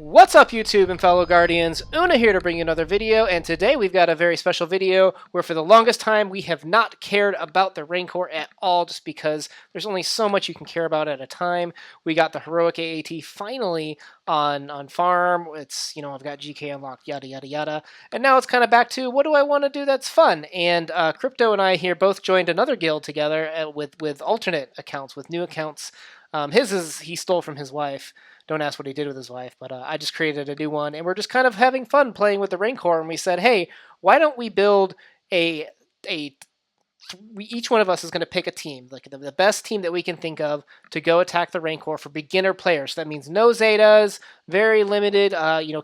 What's up, YouTube and fellow Guardians? Una here to bring you another video, and today we've got a very special video where for the longest time we have not cared about the Rancor at all, just because there's only so much you can care about at a time. We got the heroic AAT finally on farm. It's, I've got GK unlocked, yada yada yada, and now it's kind of back to what do I want to do that's fun. And Crypto and I here both joined another guild together with alternate accounts, with new accounts. He stole from his wife. Don't ask what he did with his wife, but I just created a new one, and we're just kind of having fun playing with the Rancor. And we said, hey, why don't we build each one of us is going to pick a team, like the best team that we can think of to go attack the Rancor for beginner players. So that means no Zetas, very limited,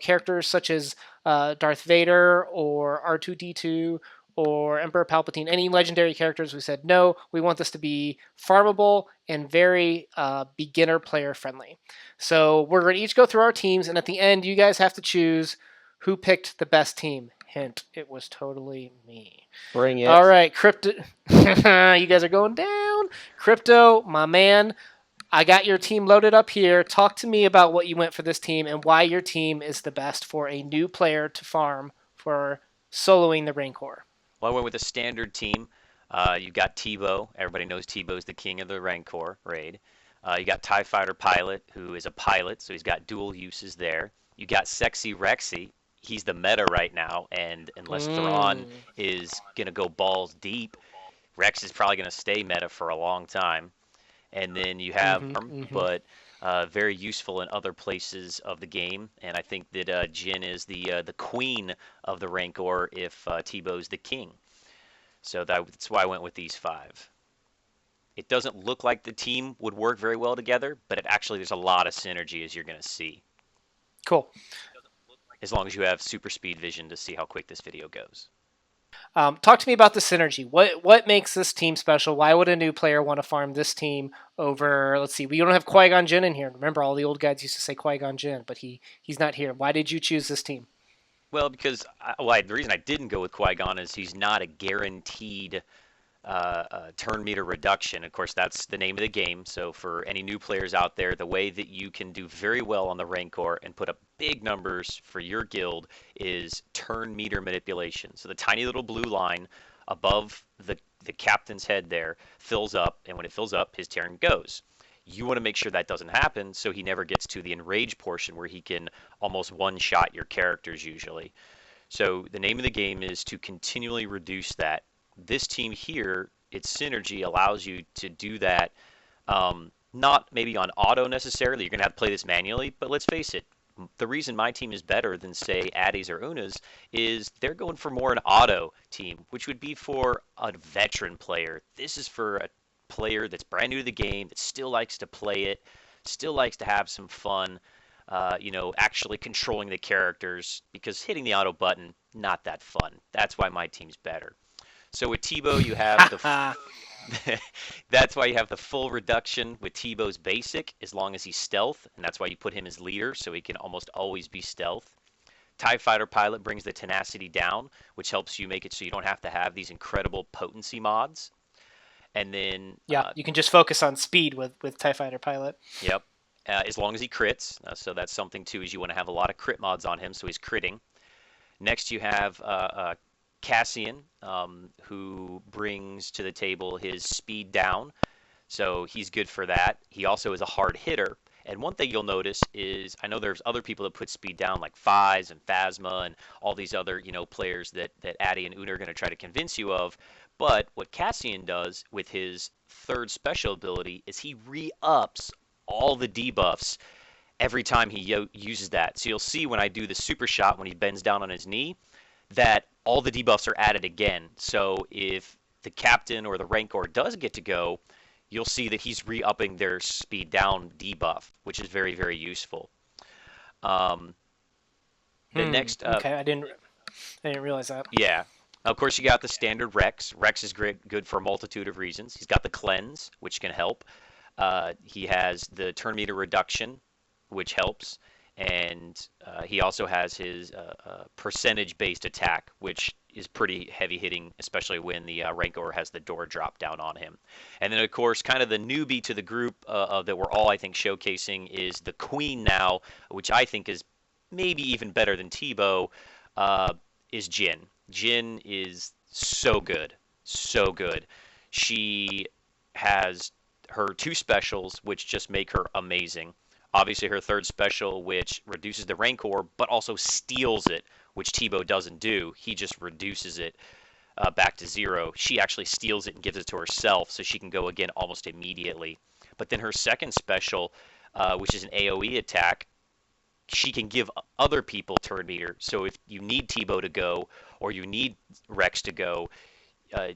characters such as Darth Vader or R2-D2 or Emperor Palpatine, any legendary characters. We said, no, we want this to be farmable and very beginner player friendly. So we're going to each go through our teams, and at the end, you guys have to choose who picked the best team. Hint, it was totally me. Bring it. All right, Crypto. You guys are going down. Crypto, my man, I got your team loaded up here. Talk to me about what you went for this team and why your team is the best for a new player to farm for soloing the Rancor. Well, I went with a standard team. You got Tebow. Everybody knows Tebow's the king of the Rancor raid. You got TIE Fighter Pilot, who is a pilot, so he's got dual uses there. You got Sexy Rexy. He's the meta right now, and unless Thrawn is going to go balls deep, Rex is probably going to stay meta for a long time. And then you have but very useful in other places of the game. And I think that Jin is the queen of the Rancor if Tebow's the king. So that's why I went with these 5. It doesn't look like the team would work very well together, but there's a lot of synergy, as you're going to see. Cool. As long as you have super speed vision to see how quick this video goes. Talk to me about the synergy. What makes this team special? Why would a new player want to farm this team over, let's see, we don't have Qui-Gon Jinn in here. Remember, all the old guys used to say Qui-Gon Jinn, but he's not here. Why did you choose this team? Well, because the reason I didn't go with Qui-Gon is he's not a guaranteed turn meter reduction. Of course, that's the name of the game. So for any new players out there, the way that you can do very well on the Rancor and put up big numbers for your guild is turn meter manipulation. So the tiny little blue line above the captain's head there fills up, and when it fills up, his turn goes. You want to make sure that doesn't happen so he never gets to the enrage portion where he can almost one-shot your characters usually. So the name of the game is to continually reduce that. This team here, its synergy allows you to do that, not maybe on auto necessarily. You're going to have to play this manually, but let's face it. The reason my team is better than, say, Addy's or Una's is they're going for more an auto team, which would be for a veteran player. This is for a player that's brand new to the game, that still likes to play it, still likes to have some fun, actually controlling the characters, because hitting the auto button, not that fun. That's why my team's better. So with Tebow, you have that's why you have the full reduction with Tebow's basic, as long as he's stealth, and that's why you put him as leader, so he can almost always be stealth. TIE Fighter Pilot brings the tenacity down, which helps you make it so you don't have to have these incredible potency mods. And then you can just focus on speed with TIE Fighter Pilot. Yep, as long as he crits. So that's something too, is you want to have a lot of crit mods on him, so he's critting. Next, you have Cassian, who brings to the table his speed down, so he's good for that. He also is a hard hitter, and one thing you'll notice is, I know there's other people that put speed down, like Fiz and Phasma and all these other players that Addy and Una are going to try to convince you of, but what Cassian does with his third special ability is he re-ups all the debuffs every time he uses that. So you'll see when I do the super shot, when he bends down on his knee, that all the debuffs are added again. So if the captain or the Rancor does get to go, you'll see that he's re-upping their speed down debuff, which is very, very useful. Next up, okay, I didn't realize that. Yeah. Of course, you got the standard Rex. Rex is good for a multitude of reasons. He's got the cleanse, which can help. He has the turn meter reduction, which helps. And he also has his percentage-based attack, which is pretty heavy-hitting, especially when the Rancor has the door drop down on him. And then, of course, kind of the newbie to the group that we're all, I think, showcasing is the Queen now, which I think is maybe even better than Tebow, uh, is Jin. Jin is so good, so good. She has her two specials, which just make her amazing. Obviously, her third special, which reduces the Rancor, but also steals it, which Tebow doesn't do. He just reduces it back to zero. She actually steals it and gives it to herself, so she can go again almost immediately. But then her second special, which is an AoE attack, she can give other people turn meter. So if you need Tebow to go, or you need Rex to go, uh,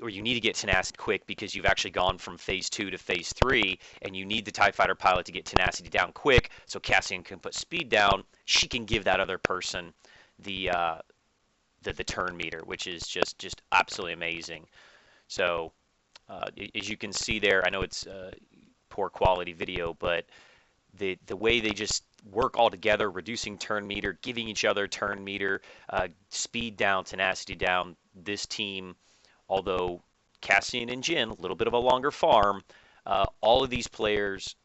or you need to get tenacity quick because you've actually gone from phase 2 to phase 3, and you need the TIE fighter pilot to get tenacity down quick so Cassian can put speed down, she can give that other person the the turn meter, which is just absolutely amazing. So as you can see there, I know it's poor quality video, but the way they just work all together, reducing turn meter, giving each other turn meter, speed down, tenacity down. This team, although Cassian and Jin, a little bit of a longer farm, all of these players,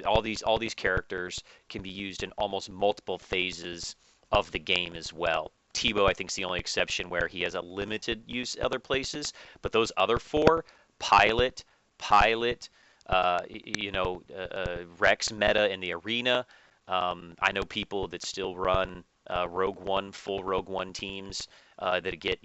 all these characters can be used in almost multiple phases of the game as well. Tebow, I think, is the only exception where he has a limited use other places, but those other four, pilot, Rex meta in the arena. I know people that still run Rogue One, full Rogue One teams that get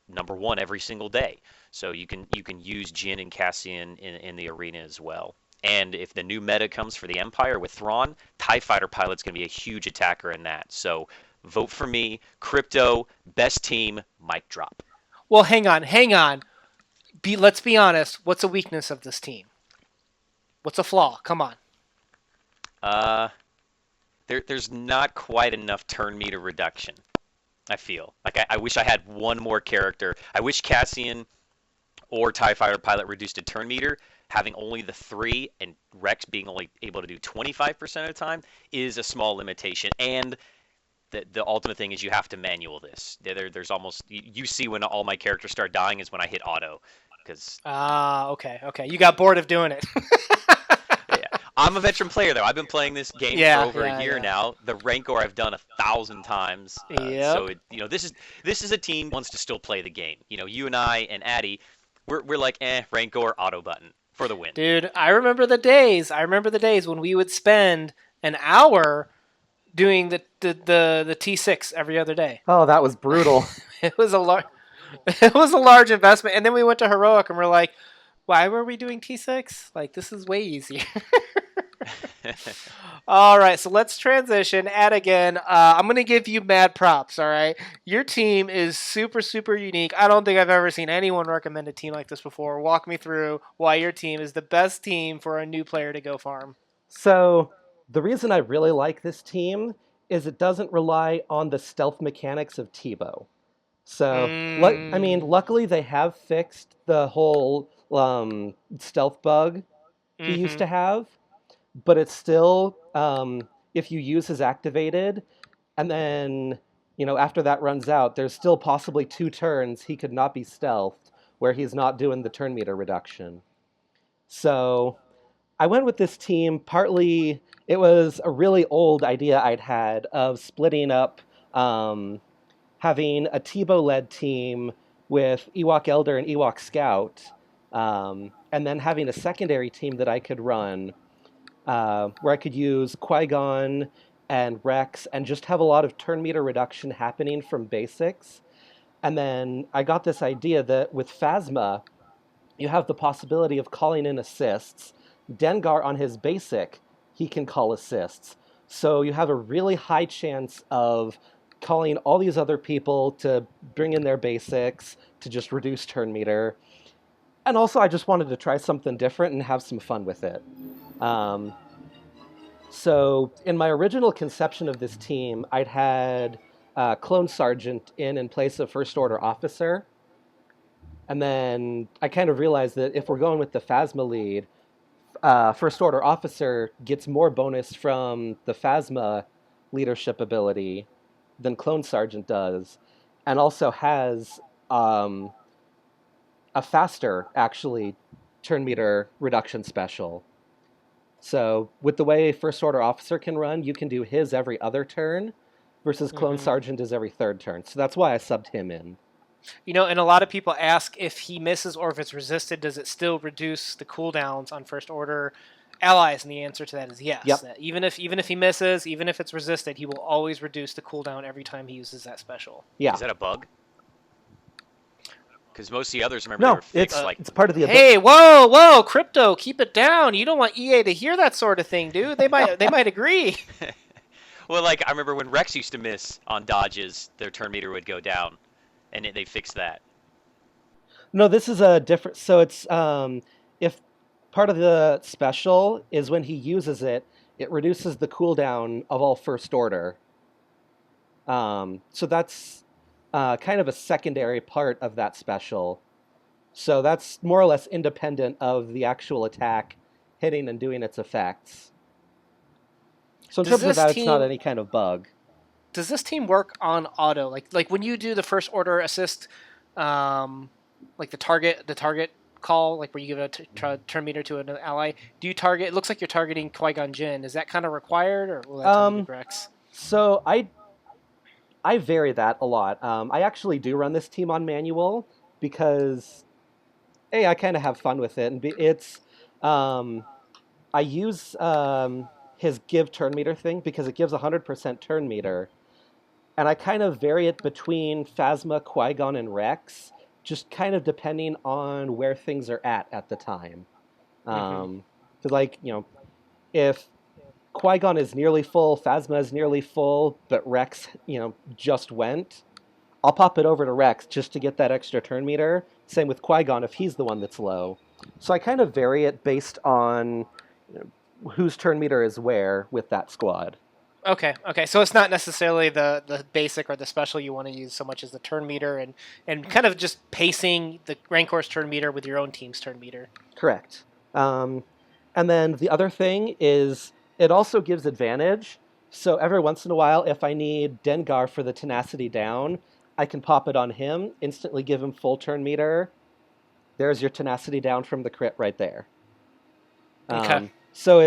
number one every single day. So you can use Jin and Cassian in the arena as well. And if the new meta comes for the Empire with Thrawn, TIE Fighter Pilot's going to be a huge attacker in that. So vote for me. Crypto, best team, mic drop. Well, hang on, hang on. Let's be honest. What's a weakness of this team? What's a flaw? Come on. Uh, there's not quite enough turn meter reduction. I feel like I wish I had one more character. I wish Cassian or TIE Fighter Pilot reduced to turn meter. Having only the three and Rex being only able to do 25% of the time is a small limitation. And the ultimate thing is you have to manual this. There's almost you see when all my characters start dying is when I hit auto, because Okay. You got bored of doing it. yeah, I'm a veteran player though. I've been playing this game for over a year now. The Rancor I've done 1,000 times. Yep. So this is a team that wants to still play the game. You and I and Addy, we're like Rancor auto button for the win. Dude, I remember the days. When we would spend an hour doing the T6 every other day. Oh, that was brutal. It was a large investment, and then we went to heroic and we're like, why were we doing T6? Like, this is way easier. All right, so let's transition. Again, I'm going to give you mad props, all right? Your team is super, super unique. I don't think I've ever seen anyone recommend a team like this before. Walk me through why your team is the best team for a new player to go farm. So the reason I really like this team is it doesn't rely on the stealth mechanics of Tebow. So, luckily they have fixed the whole stealth bug he used to have, but it's still, if you use his activated, and then, after that runs out, there's still possibly 2 turns he could not be stealthed, where he's not doing the turn meter reduction. So, I went with this team, partly, it was a really old idea I'd had of splitting up, having a Tebow-led team with Ewok Elder and Ewok Scout, and then having a secondary team that I could run, where I could use Qui-Gon and Rex and just have a lot of turn meter reduction happening from basics. And then I got this idea that with Phasma, you have the possibility of calling in assists. Dengar on his basic, he can call assists. So you have a really high chance of calling all these other people to bring in their basics to just reduce turn meter. And also, I just wanted to try something different and have some fun with it. So in my original conception of this team, I'd had Clone Sergeant in place of First Order Officer. And then I kind of realized that if we're going with the Phasma lead, First Order Officer gets more bonus from the Phasma leadership ability than Clone Sergeant does, and also has a faster, actually, turn meter reduction special. So with the way First Order Officer can run, you can do his every other turn, versus Clone Mm-hmm. Sergeant is every third turn. So that's why I subbed him in. You know, and a lot of people ask if he misses or if it's resisted, does it still reduce the cooldowns on first order allies? And the answer to that is yes. Yep. That even if he misses, even if it's resisted, he will always reduce the cooldown every time he uses that special. Yeah. Is that a bug? Because most of the others, remember, they No, were fixed. it's part of the. Hey, whoa, Crypto, keep it down. You don't want EA to hear that sort of thing, dude. They might agree. Well, like I remember when Rex used to miss on dodges, their turn meter would go down, and they fixed that. No, this is a different. So it's if part of the special is when he uses it, it reduces the cooldown of all first order. So that's kind of a secondary part of that special. So that's more or less independent of the actual attack hitting and doing its effects. So in terms of that, it's not any kind of bug. Does this team work on auto? Like when you do the first order assist, like the target call, like where you give a turn meter to an ally, do you target? It looks like you're targeting Qui-Gon Jinn. Is that kind of required, or will that tell you to Rex? So I vary that a lot. I actually do run this team on manual because, A, I kind of have fun with it, and B, it's I use his give turn meter thing because it gives 100% turn meter, and I kind of vary it between Phasma, Qui-Gon, and Rex, just kind of depending on where things are at the time. Like, you know, if Qui-Gon is nearly full, Phasma is nearly full, but Rex, you know, just went, I'll pop it over to Rex just to get that extra turn meter. Same with Qui-Gon if he's the one that's low. So I kind of vary it based on, you know, whose turn meter is where with that squad. Okay. So it's not necessarily the basic or the special you want to use so much as the turn meter and kind of just pacing the Rancor's turn meter with your own team's turn meter. Correct. And then the other thing is it also gives advantage. So every once in a while, if I need Dengar for the tenacity down, I can pop it on him, instantly give him full turn meter. There's your tenacity down from the crit right there. Okay. So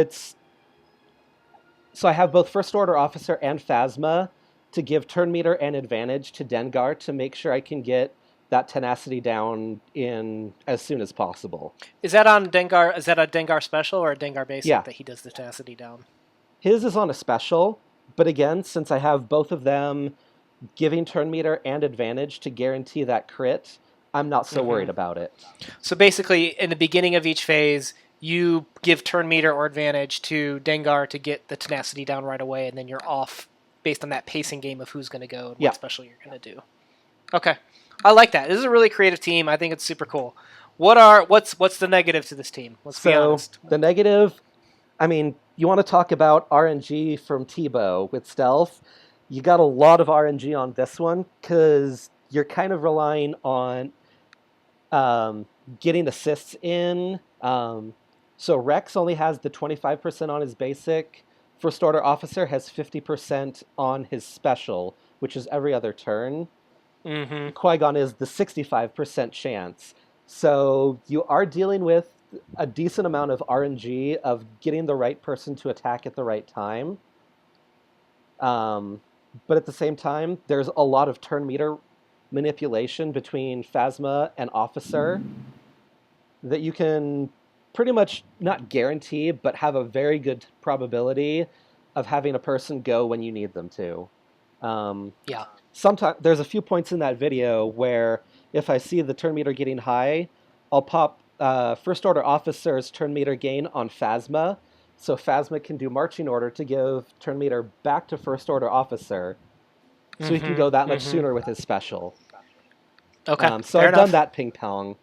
I have both First Order Officer and Phasma to give turn meter and advantage to Dengar to make sure I can get that tenacity down in as soon as possible. Is that on Dengar? Is that a Dengar special or a Dengar basic that he does the tenacity down? His is on a special, but again, since I have both of them giving turn meter and advantage to guarantee that crit, I'm not so worried about it. So basically, in the beginning of each phase, you give turn meter or advantage to Dengar to get the tenacity down right away, and then you're off based on that pacing game of who's going to go and what special you're going to do. Okay. I like that. This is a really creative team. I think it's super cool. What's the negative to this team? Let's be honest. The negative, I mean, you want to talk about RNG from Tebow with stealth. You got a lot of RNG on this one because you're kind of relying on getting assists in. So Rex only has the 25% on his basic. First Order Officer has 50% on his special, which is every other turn. Qui-Gon is the 65% chance. So you are dealing with a decent amount of RNG of getting the right person to attack at the right time. But at the same time, there's a lot of turn meter manipulation between Phasma and Officer that you can pretty much not guarantee, but have a very good probability of having a person go when you need them to. Sometimes there's a few points in that video where if I see the turn meter getting high, I'll pop First Order Officer's turn meter gain on Phasma, so Phasma can do marching order to give turn meter back to First Order Officer, so he can go that much sooner with his special. Okay, so I've done that ping pong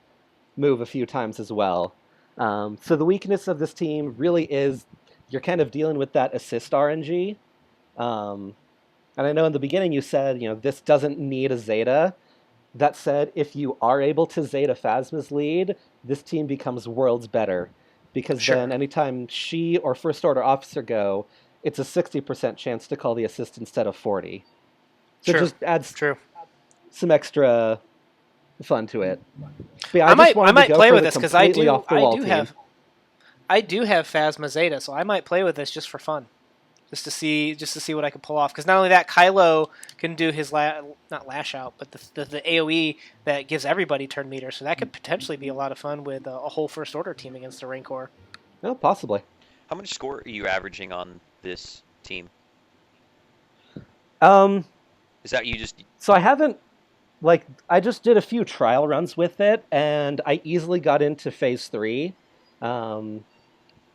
move a few times as well. So the weakness of this team really is you're kind of dealing with that assist RNG. And I know in the beginning you said, you know, this doesn't need a Zeta. That said, if you are able to Zeta Phasma's lead, this team becomes worlds better. Because then anytime she or First Order Officer go, it's a 60% chance to call the assist instead of 40. So it just adds some extra fun to it. Yeah, I might play with this because I do have Phasma Zeta, so I might play with this just for fun. just to see what I can pull off. Because not only that, Kylo can do his not lash out, but the AOE that gives everybody turn meter. So that could potentially be a lot of fun with a whole First Order team against the Rancor. No, possibly. How much score are you averaging on this team? Is that you just? So I haven't, like, I just did a few trial runs with it, and I easily got into phase 3. I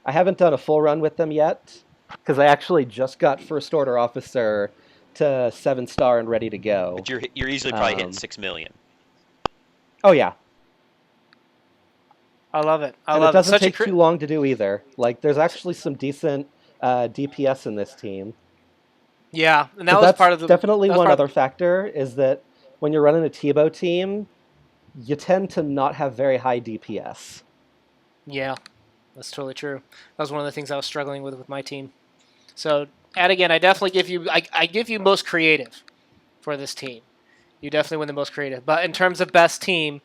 haven't done a full run with them yet, because I actually just got First Order Officer to 7-star and ready to go. But you're easily probably hitting 6 million. Oh yeah. I love it. And it doesn't take too long to do either. Like, there's actually some decent DPS in this team. Yeah, and that was part of the... Definitely one other factor is that when you're running a Tebow team, you tend to not have very high DPS. Yeah, that's totally true. That was one of the things I was struggling with my team. So, Adigan, I definitely give you... I give you most creative for this team. You definitely win the most creative. But in terms of best team,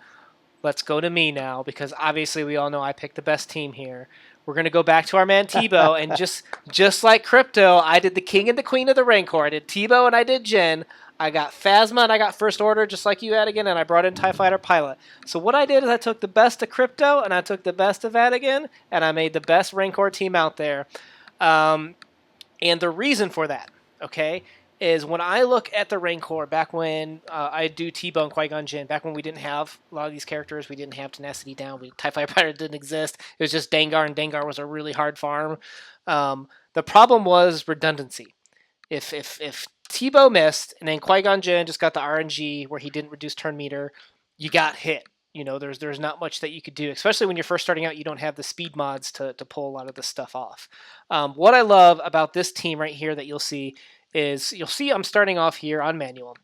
let's go to me now, because obviously we all know I picked the best team here. We're going to go back to our man Tebow, and just like Crypto, I did the king and the queen of the Rancor. I did Tebow and I did Jin. I got Phasma and I got First Order, just like you, Adigan, and I brought in TIE Fighter Pilot. So what I did is I took the best of Crypto and I took the best of Adigan, and I made the best Rancor team out there. And the reason for that, okay, is when I look at the Rancor, back when I do Tebow and Qui-Gon Jinn, back when we didn't have a lot of these characters, we didn't have Tenacity down, TIE Fighter Pirate didn't exist, it was just Dengar, and Dengar was a really hard farm. The problem was redundancy. If Tebow missed, and then Qui-Gon Jinn just got the RNG where he didn't reduce turn meter, you got hit. You know, there's not much that you could do, especially when you're first starting out. You don't have the speed mods to pull a lot of this stuff off. What I love about this team right here that you'll see I'm starting off here on manual,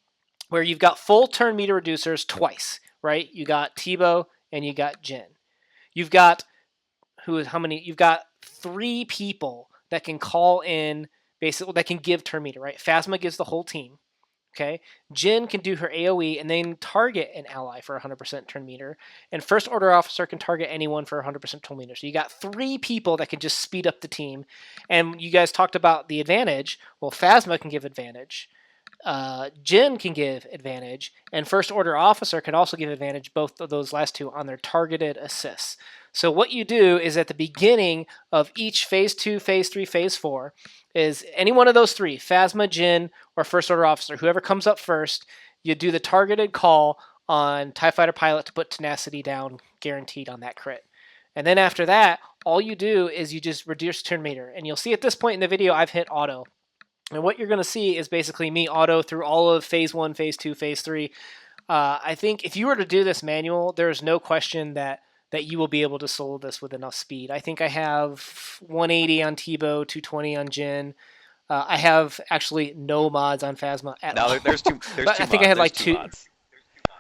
where you've got full turn meter reducers twice, right? You got Tebow and you got Jin. You've got You've got 3 people that can call in, basically, that can give turn meter, right? Phasma gives the whole team. Okay, Jin can do her AoE and then target an ally for 100% turn meter, and First Order Officer can target anyone for 100% turn meter. So you got 3 people that can just speed up the team. And you guys talked about the advantage. Well, Phasma can give advantage, Jin can give advantage, and First Order Officer can also give advantage, both of those last two, on their targeted assists. So what you do is at the beginning of each Phase 2, Phase 3, Phase 4, is any one of those 3, Phasma, Jin, or First Order Officer, whoever comes up first, you do the targeted call on TIE Fighter Pilot to put Tenacity down, guaranteed on that crit. And then after that, all you do is you just reduce turn meter. And you'll see at this point in the video, I've hit auto. And what you're going to see is basically me auto through all of Phase 1, Phase 2, Phase 3. I think if you were to do this manual, there's no question that you will be able to solo this with enough speed. I think I have 180 on Tebow, 220 on Jin. I have actually no mods on Phasma at all. There's two. I think I had like 2 mods.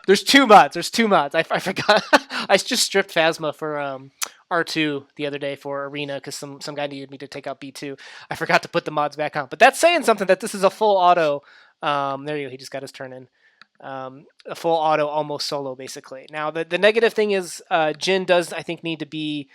There's 2 mods. There's 2 mods. I forgot. I just stripped Phasma for R2 the other day for Arena because some guy needed me to take out B2. I forgot to put the mods back on. But that's saying something, that this is a full auto. There you go. He just got his turn in. A full auto, almost solo, basically. Now, the negative thing is Jin does, I think, need to be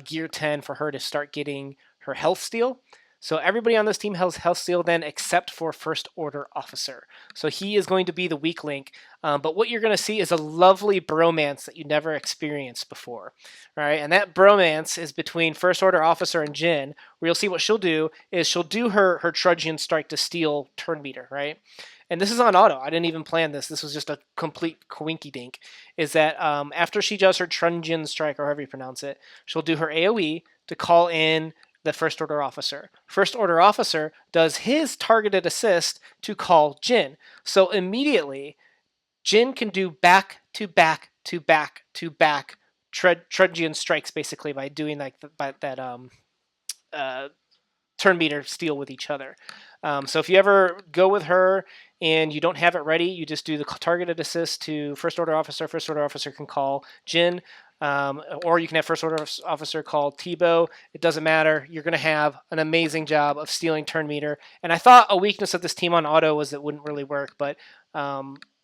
gear 10 for her to start getting her health steal. So everybody on this team has health steal then, except for First Order Officer. So he is going to be the weak link. But what you're going to see is a lovely bromance that you never experienced before. Right? And that bromance is between First Order Officer and Jin, where you'll see what she'll do is she'll do her Trudgian strike to steal turn meter, right? And this is on auto. I didn't even plan this. This was just a complete coinky dink. Is that after she does her Trunjian strike, or however you pronounce it, she'll do her AoE to call in the First Order Officer. First Order Officer does his targeted assist to call Jin. So immediately, Jin can do back to back to back to back Trunjian strikes, basically, by doing like that turn meter steal with each other. So if you ever go with her and you don't have it ready, you just do the targeted assist to First Order Officer. First Order Officer can call Jin, or you can have First Order Officer call Tebow. It doesn't matter. You're going to have an amazing job of stealing turn meter. And I thought a weakness of this team on auto was it wouldn't really work, but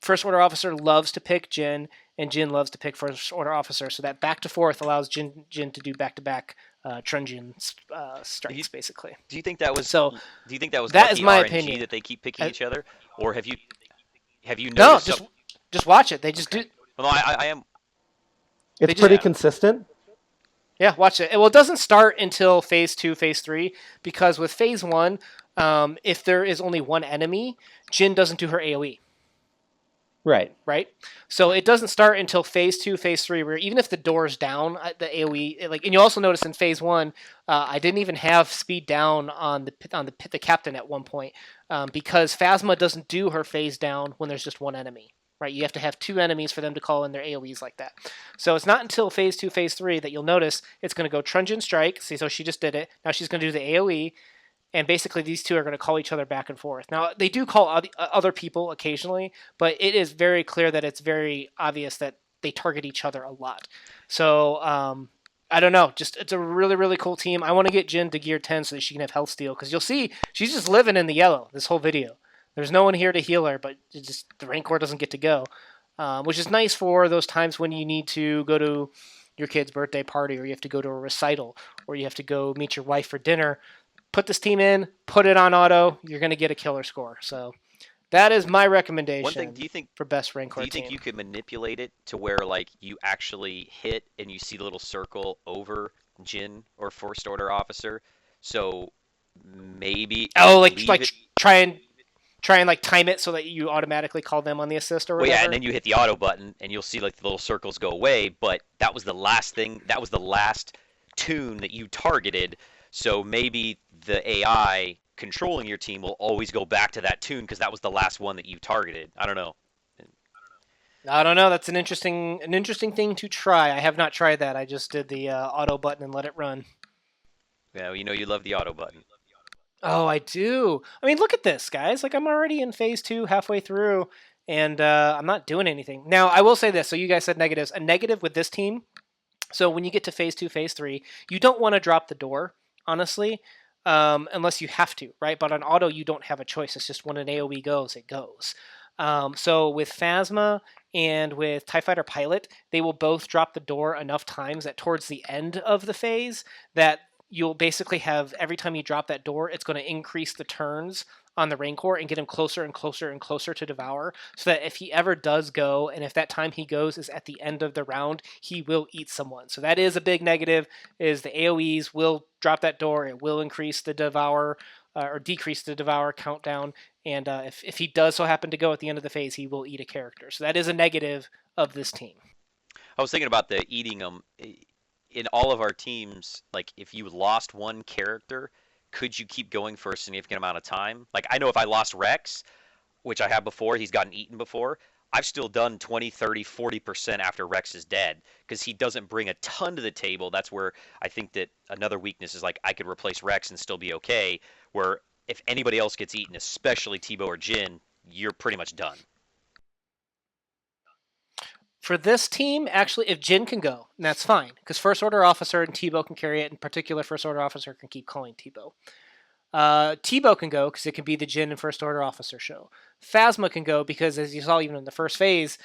First Order Officer loves to pick Jin, and Jin loves to pick First Order Officer, so that back to forth allows Jin to do back-to-back Truncheon Do you strikes, basically. do you think that was So do you think that was that is lucky my RNG opinion. that they keep picking each other, or have you No, noticed some? just watch it. They just Okay. do. Well, no, I am. It's They just pretty Yeah. consistent. Yeah, watch it. Well, it doesn't start until phase 2, phase 3, because with phase 1, if there is only one enemy, Jin doesn't do her AoE, Right. right? So it doesn't start until phase 2, phase 3, where even if the door's down, the AoE, like, and you also notice in phase 1, I didn't even have speed down on the captain at one point, because Phasma doesn't do her phase down when there's just one enemy. Right, you have to have two enemies for them to call in their AoEs like that. So it's not until phase 2, phase 3 that you'll notice it's going to go Truncheon Strike. See, so she just did it. Now she's going to do the AoE, and basically these two are going to call each other back and forth. Now they do call other people occasionally, but it is very clear that it's very obvious that they target each other a lot. So I don't know. Just it's a really really cool team. I want to get Jin to gear 10 so that she can have health steal, because you'll see she's just living in the yellow this whole video. There's no one here to heal her, but the Rancor doesn't get to go, which is nice for those times when you need to go to your kid's birthday party, or you have to go to a recital, or you have to go meet your wife for dinner. Put this team in, put it on auto, you're going to get a killer score. So that is my recommendation One thing, do you think for best Rancor do you think team. you could manipulate it to where like you actually hit and you see the little circle over Jin or First Order Officer? So maybe Oh, leave it. try and like time it so that you automatically call them on the assist or Well, whatever. yeah, and then you hit the auto button and you'll see like the little circles go away. But that was the last thing. That was the last tune that you targeted. So maybe the AI controlling your team will always go back to that tune because that was the last one that you targeted. I don't know. I don't know. That's an interesting thing to try. I have not tried that. I just did the auto button and let it run. Yeah, you know you love the auto button. Oh, I do. I mean, look at this, guys. Like, I'm already in phase 2, halfway through, and I'm not doing anything. Now, I will say this. So you guys said negatives. A negative with this team. So when you get to phase 2, phase 3, you don't want to drop the door, honestly, unless you have to, right? But on auto, you don't have a choice. It's just when an AoE goes, it goes. So with Phasma and with TIE Fighter Pilot, they will both drop the door enough times that towards the end of the phase that you'll basically have, every time you drop that door, it's going to increase the turns on the Rancor and get him closer and closer and closer to Devour, so that if he ever does go, and if that time he goes is at the end of the round, he will eat someone. So that is a big negative, is the AoEs will drop that door, it will increase the Devour, or decrease the Devour countdown, and if he does so happen to go at the end of the phase, he will eat a character. So that is a negative of this team. I was thinking about the eating them. In all of our teams, like if you lost one character, could you keep going for a significant amount of time? Like I know if I lost Rex, which I have before, he's gotten eaten before, I've still done 20, 30, 40% after Rex is dead because he doesn't bring a ton to the table. That's where I think that another weakness is like I could replace Rex and still be okay, where if anybody else gets eaten, especially Tebow or Jin, you're pretty much done. For this team, actually, if Jin can go, that's fine, because First Order Officer and Tebow can carry it. In particular, First Order Officer can keep calling Tebow. Tebow can go because it can be the Jin and First Order Officer show. Phasma can go because, as you saw even in the first phase,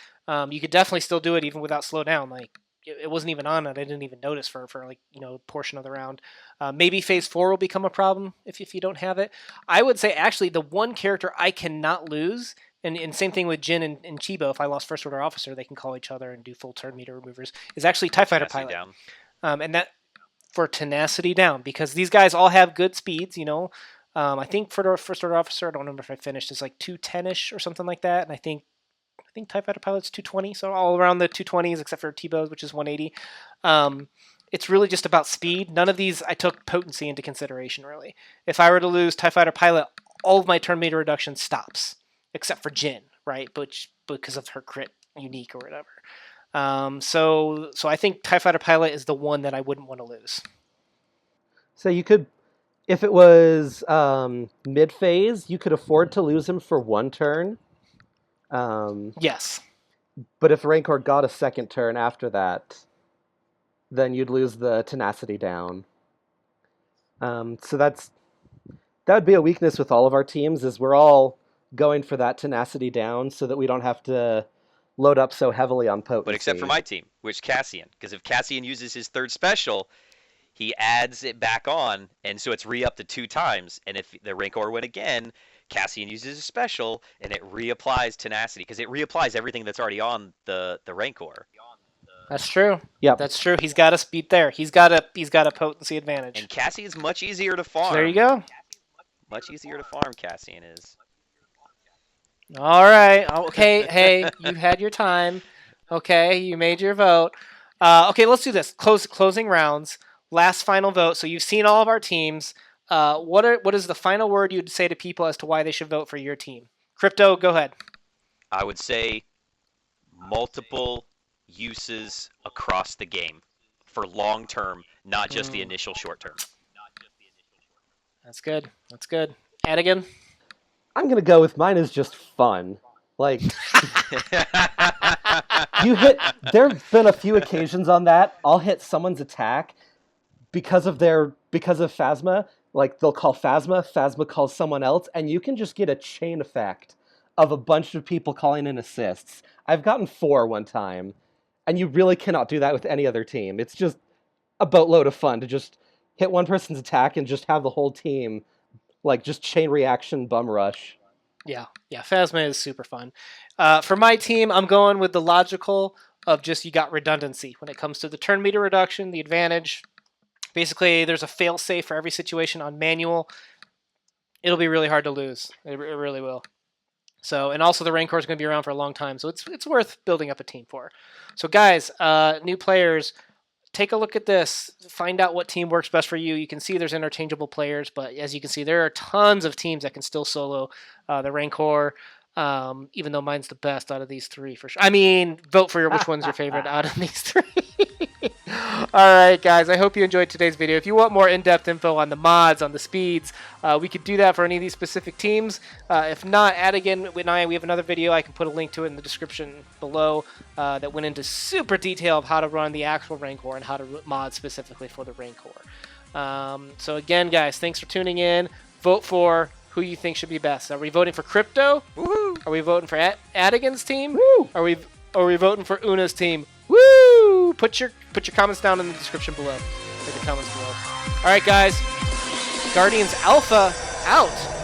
you could definitely still do it even without slowdown. Like, it wasn't even on it. I didn't even notice for like, a portion of the round. Maybe phase 4 will become a problem if you don't have it. I would say actually the one character I cannot lose, and same thing with Jin and Chibo, if I lost First Order Officer, they can call each other and do full turn meter removers, is actually TIE Fighter Tenacity Pilot. down. And that for tenacity down, because these guys all have good speeds, I think for the First Order Officer, I don't remember if I finished, it's like 210-ish or something like that, and I think TIE Fighter Pilot's 220, so all around the 220s except for T-Bow's, which is 180. It's really just about speed. None of these I took potency into consideration, really. If I were to lose TIE Fighter Pilot, all of my turn meter reduction stops, except for Jin, right? Because of her crit unique or whatever. So I think TIE Fighter Pilot is the one that I wouldn't want to lose. So you could, if it was mid-phase, you could afford to lose him for one turn. Yes. But if Rancor got a second turn after that, then you'd lose the tenacity down. So that would be a weakness with all of our teams, is we're all going for that tenacity down so that we don't have to load up so heavily on potency. But except for my team, which Cassian, because if Cassian uses his third special, he adds it back on, and so it's re-upped to 2 times. And if the Rancor win again, Cassian uses a special, and it reapplies tenacity because it reapplies everything that's already on the Rancor. That's true. Yep. That's true. He's got a speed there. He's got a potency advantage. And Cassian's much easier to farm. So there you go. Much easier to farm, Cassian is. All right. Okay. Hey, you had your time. Okay, you made your vote. Okay, let's do this. Closing rounds. Last final vote. So you've seen all of our teams. What is the final word you'd say to people as to why they should vote for your team? Crypto, go ahead. I would say multiple uses across the game for long term, not just the initial short term. That's good. That's good. Adigan? I'm going to go with mine is just fun. Like, there have been a few occasions on that. I'll hit someone's attack because of Phasma. Like, they'll call Phasma, Phasma calls someone else, and you can just get a chain effect of a bunch of people calling in assists. I've gotten 4 one time, and you really cannot do that with any other team. It's just a boatload of fun to just hit one person's attack and just have the whole team, like, just chain reaction bum rush. Yeah, Phasma is super fun. For my team, I'm going with the logical of just you got redundancy. When it comes to the turn meter reduction, the advantage, basically there's a fail-safe for every situation on manual. It'll be really hard to lose. It really will. So, and also the Rancor is going to be around for a long time, so it's worth building up a team for. So guys, new players, take a look at this. Find out what team works best for you. You can see there's interchangeable players, but as you can see, there are tons of teams that can still solo the Rancor, even though mine's the best out of these 3 for sure. I mean, vote for which one's your favorite out of these 3. All right, guys, I hope you enjoyed today's video. If you want more in-depth info on the mods, on the speeds, we could do that for any of these specific teams. If not, Adigan and I, we have another video. I can put a link to it in the description below that went into super detail of how to run the actual Rancor and how to mod specifically for the Rancor. So again, guys, thanks for tuning in. Vote for who you think should be best. Are we voting for Crypto? Woohoo! Are we voting for Adigan's team? Woo! Are we voting for Una's team? Woo! Put your comments down in the description below. Put your comments below. All right, guys. Guardians Alpha out.